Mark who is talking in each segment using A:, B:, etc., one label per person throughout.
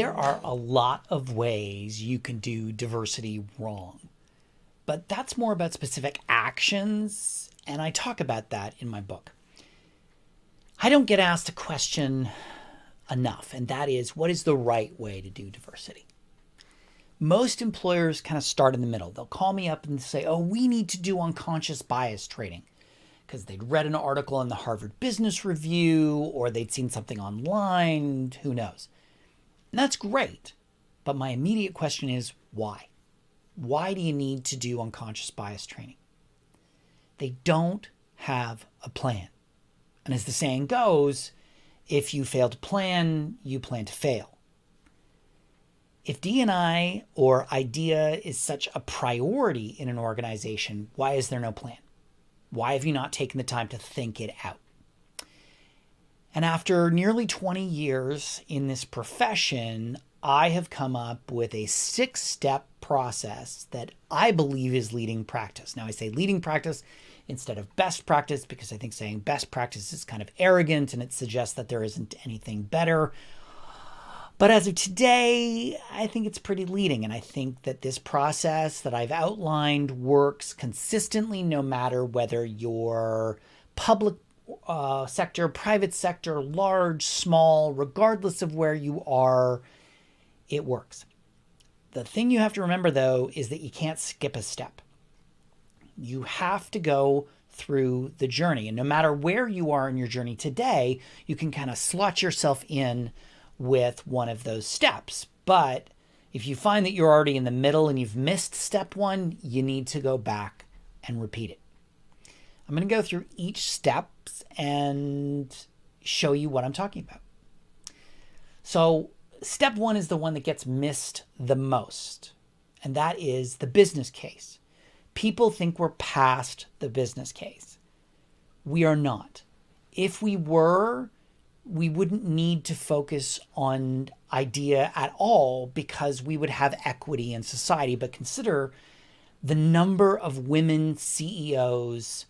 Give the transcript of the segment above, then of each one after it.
A: There are a lot of ways you can do diversity wrong, but that's more about specific actions, and I talk about that in my book. I don't get asked a question enough, and that is, what is the right way to do diversity? Most employers kind of start in the middle. They'll call me up and say, oh, we need to do unconscious bias training because they'd read an article in the Harvard Business Review or they'd seen something online, who knows. And that's great. But my immediate question is, why? Why do you need to do unconscious bias training? They don't have a plan. And as the saying goes, if you fail to plan, you plan to fail. If D&I or idea is such a priority in an organization, why is there no plan? Why have you not taken the time to think it out? And after nearly 20 years in this profession, I have come up with a 6-step process that I believe is leading practice. Now, I say leading practice instead of best practice because I think saying best practice is kind of arrogant and it suggests that there isn't anything better. But as of today, I think it's pretty leading. And I think that this process that I've outlined works consistently no matter whether you're public sector, private sector, large, small, regardless of where you are, it works. The thing you have to remember, though, is that you can't skip a step. You have to go through the journey. And no matter where you are in your journey today, you can kind of slot yourself in with one of those steps. But if you find that you're already in the middle and you've missed step 1, you need to go back and repeat it. I'm going to go through each steps and show you what I'm talking about. So step 1 is the one that gets missed the most, and that is the business case. People think we're past the business case. We are not. If we were, we wouldn't need to focus on idea at all because we would have equity in society. But consider the number of women CEOs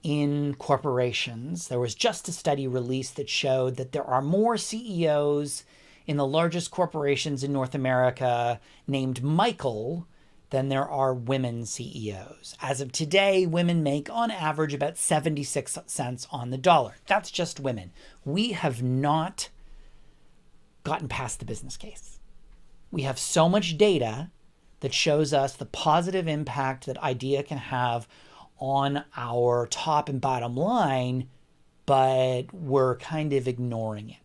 A: in corporations. There was just a study released that showed that there are more CEOs in the largest corporations in North America named Michael than there are women CEOs. As of today, women make on average about 76 cents on the dollar. That's just women. We have not gotten past the business case. We have so much data that shows us the positive impact that idea can have on our top and bottom line, but we're kind of ignoring it.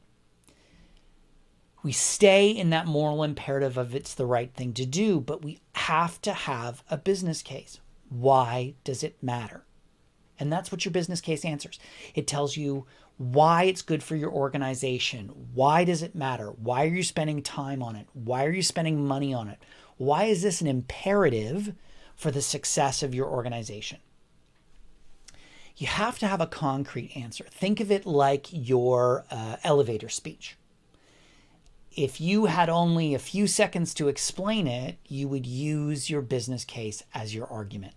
A: We stay in that moral imperative of it's the right thing to do, but we have to have a business case. Why does it matter? And that's what your business case answers. It tells you why it's good for your organization. Why does it matter? Why are you spending time on it? Why are you spending money on it? Why is this an imperative for the success of your organization? You have to have a concrete answer. Think of it like your elevator speech. If you had only a few seconds to explain it, you would use your business case as your argument.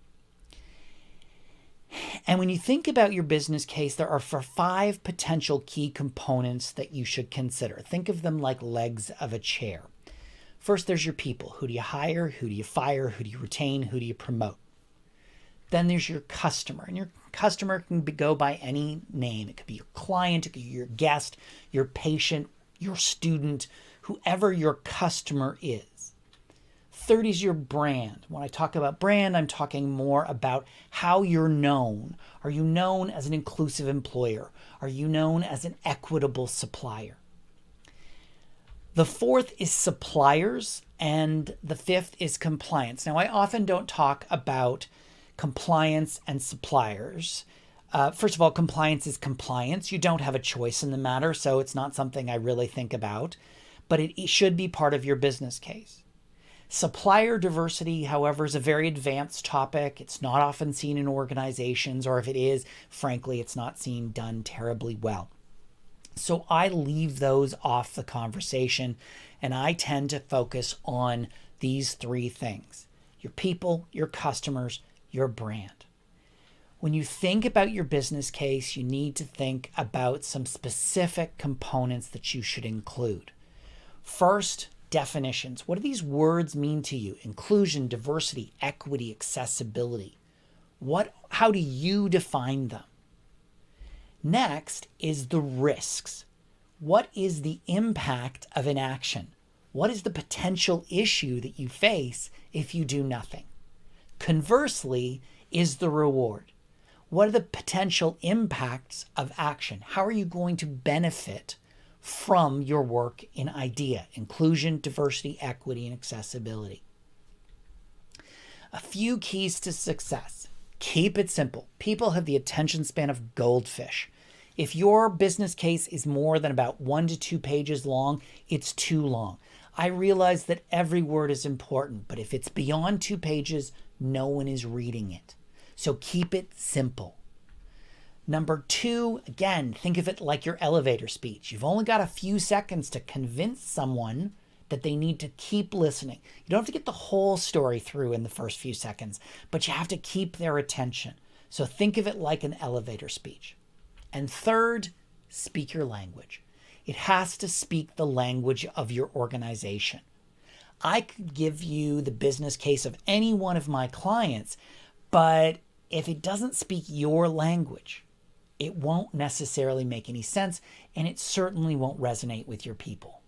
A: And when you think about your business case, there are 5 potential key components that you should consider. Think of them like legs of a chair. First, there's your people. Who do you hire? Who do you fire? Who do you retain? Who do you promote? Then there's your customer. And your customer can go by any name. It could be your client, it could be your guest, your patient, your student, whoever your customer is. Third is your brand. When I talk about brand, I'm talking more about how you're known. Are you known as an inclusive employer? Are you known as an equitable supplier? The 4th is suppliers, and the 5th is compliance. Now, I often don't talk about compliance and suppliers. First of all, compliance is compliance. You don't have a choice in the matter, so it's not something I really think about, but it should be part of your business case. Supplier diversity, however, is a very advanced topic. It's not often seen in organizations, or if it is, frankly, it's not seen done terribly well. So I leave those off the conversation, and I tend to focus on these 3 things: your people, your customers, your brand. When you think about your business case, you need to think about some specific components that you should include. First, definitions. What do these words mean to you? Inclusion, diversity, equity, accessibility. How do you define them? Next is the risks. What is the impact of inaction? What is the potential issue that you face if you do nothing? Conversely, is the reward. What are the potential impacts of action? How are you going to benefit from your work in IDEA, inclusion, diversity, equity, and accessibility? A few keys to success. Keep it simple. People have the attention span of goldfish. If your business case is more than about 1 to 2 pages long, it's too long. I realize that every word is important, but if it's beyond 2 pages, no one is reading it. So keep it simple. Number 2, again, think of it like your elevator speech. You've only got a few seconds to convince someone that they need to keep listening. You don't have to get the whole story through in the first few seconds, but you have to keep their attention. So think of it like an elevator speech. And third, speak your language. It has to speak the language of your organization. I could give you the business case of any one of my clients, but if it doesn't speak your language, it won't necessarily make any sense, and it certainly won't resonate with your people.